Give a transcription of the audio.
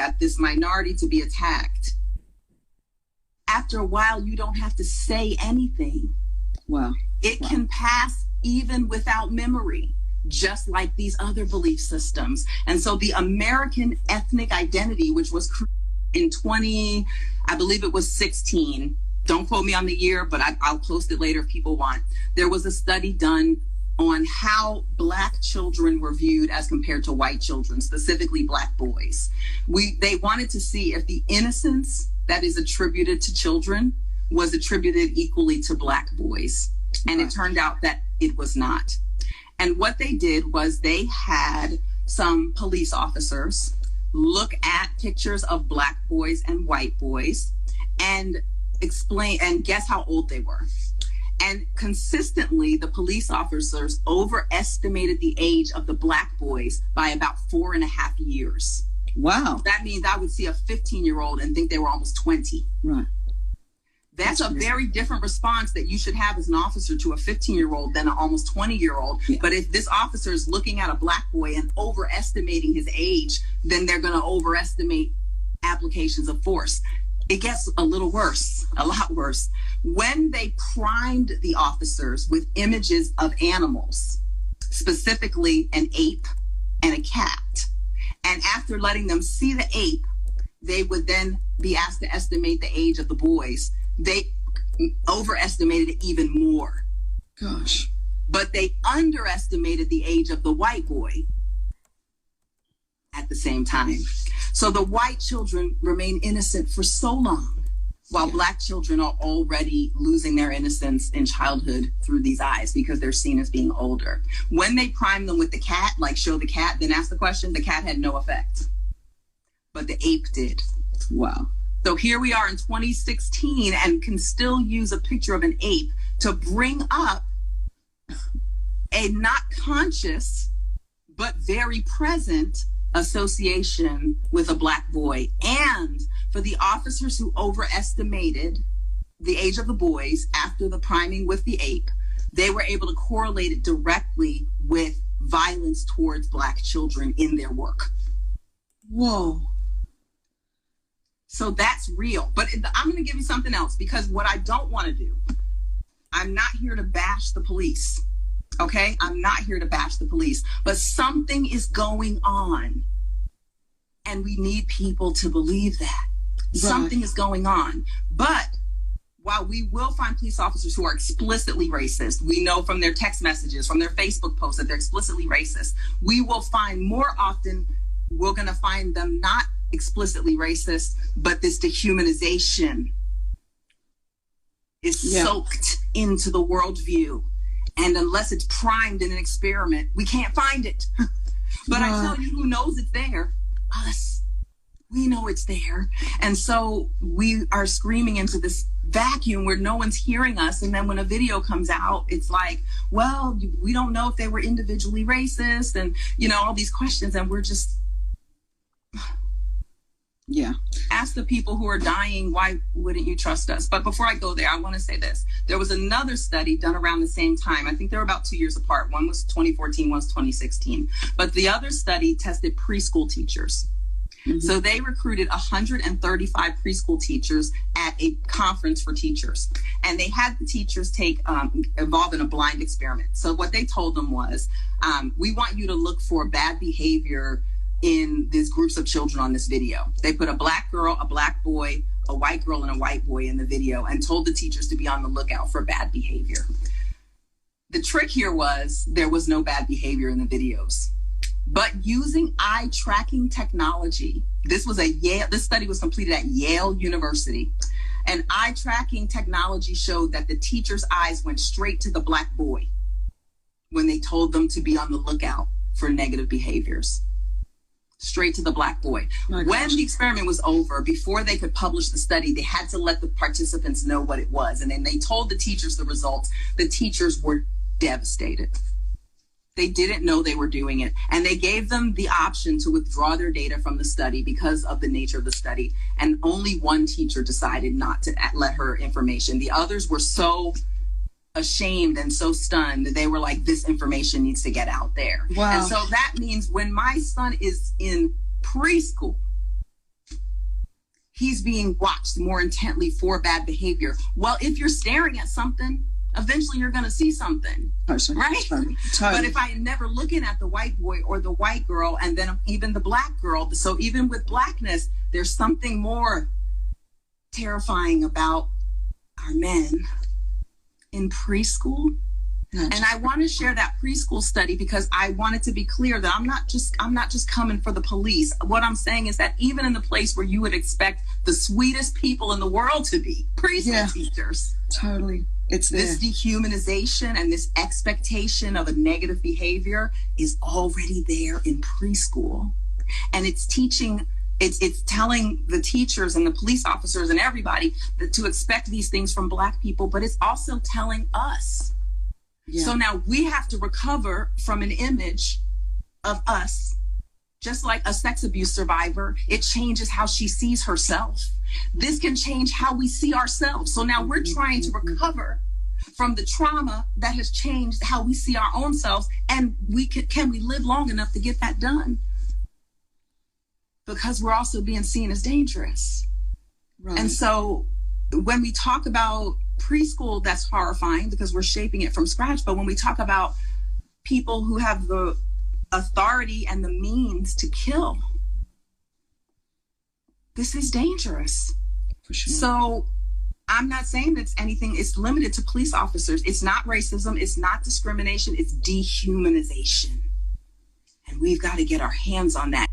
that this minority to be attacked, after a while, you don't have to say anything. Wow. It can pass even without memory, just like these other belief systems. And so the American ethnic identity, which was created in I believe it was 16. Don't quote me on the year, but I'll post it later if people want. There was a study done on how Black children were viewed as compared to white children, specifically Black boys. They wanted to see if the innocence that is attributed to children was attributed equally to Black boys. And it turned out that it was not. And what they did was they had some police officers look at pictures of Black boys and white boys and explain and guess how old they were. And consistently, the police officers overestimated the age of the Black boys by about 4.5 years. Wow. That means I would see a 15-year-old and think they were almost 20. Right. That's a very different response that you should have as an officer to a 15-year-old than an almost 20-year-old. Yeah. But if this officer is looking at a Black boy and overestimating his age, then they're going to overestimate applications of force. It gets a little worse, a lot worse. When they primed the officers with images of animals, specifically an ape and a cat, and after letting them see the ape, they would then be asked to estimate the age of the boys. They overestimated it even more. Gosh. But they underestimated the age of the white boy at the same time. So the white children remain innocent for so long, while Black children are already losing their innocence in childhood through these eyes because they're seen as being older. When they prime them with the cat, like show the cat, then ask the question, the cat had no effect. But the ape did. Wow. So here we are in 2016 and can still use a picture of an ape to bring up a not conscious, but very present association with a Black boy. And for the officers who overestimated the age of the boys after the priming with the ape, they were able to correlate it directly with violence towards Black children in their work. Whoa. So that's real. But I'm going to give you something else, because what I don't want to do, I'm not here to bash the police. Okay? I'm not here to bash the police, but something is going on and we need people to believe that. Right. Something is going on. But while we will find police officers who are explicitly racist, we know from their text messages, from their Facebook posts that they're explicitly racist, we will find more often, we're going to find them not explicitly racist, but this dehumanization is soaked into the worldview. And unless it's primed in an experiment, we can't find it. But I tell you who knows it's there? Us. We know it's there. And so we are screaming into this vacuum where no one's hearing us. And then when a video comes out, it's like, well, we don't know if they were individually racist and, you know, all these questions. And we're just... Yeah. Ask the people who are dying, why wouldn't you trust us? But before I go there, I want to say this. There was another study done around the same time. I think they were about 2 years apart. One was 2014, one was 2016. But the other study tested preschool teachers. Mm-hmm. So they recruited 135 preschool teachers at a conference for teachers. And they had the teachers involved in a blind experiment. So what they told them was, we want you to look for bad behavior in these groups of children on this video. They put a Black girl, a Black boy, a white girl, and a white boy in the video and told the teachers to be on the lookout for bad behavior. The trick here was there was no bad behavior in the videos. But using eye tracking technology, this study was completed at Yale University, and eye tracking technology showed that the teacher's eyes went straight to the Black boy when they told them to be on the lookout for negative behaviors. Straight to the Black boy. When the experiment was over, before they could publish the study, they had to let the participants know what it was. And then they told the teachers the results. The teachers were devastated. They didn't know they were doing it. And they gave them the option to withdraw their data from the study because of the nature of the study. And only one teacher decided not to let her information. The others were so ashamed and so stunned that they were like, this information needs to get out there. Wow. And so that means when my son is in preschool, he's being watched more intently for bad behavior. Well, if you're staring at something, eventually you're going to see something, Totally. right? Totally. But if I'm never looking at the white boy or the white girl, and then even the black girl, so even with blackness, there's something more terrifying about our men in preschool. And I want to share that preschool study because I want it to be clear that I'm not just coming for the police. What I'm saying is that even in the place where you would expect the sweetest people in the world to be, preschool teachers. Totally. It's there. This dehumanization and this expectation of a negative behavior is already there in preschool. And it's teaching, it's telling the teachers and the police officers and everybody that to expect these things from Black people, but it's also telling us. Yeah. So now we have to recover from an image of us, just like a sex abuse survivor. It changes how she sees herself. This can change how we see ourselves. So now we're trying to recover from the trauma that has changed how we see our own selves. And can we live long enough to get that done? Because we're also being seen as dangerous. Right. And so when we talk about preschool, that's horrifying because we're shaping it from scratch. But when we talk about people who have the authority and the means to kill, this is dangerous. For sure. So I'm not saying that anything is limited to police officers. It's not racism. It's not discrimination. It's dehumanization. And we've got to get our hands on that.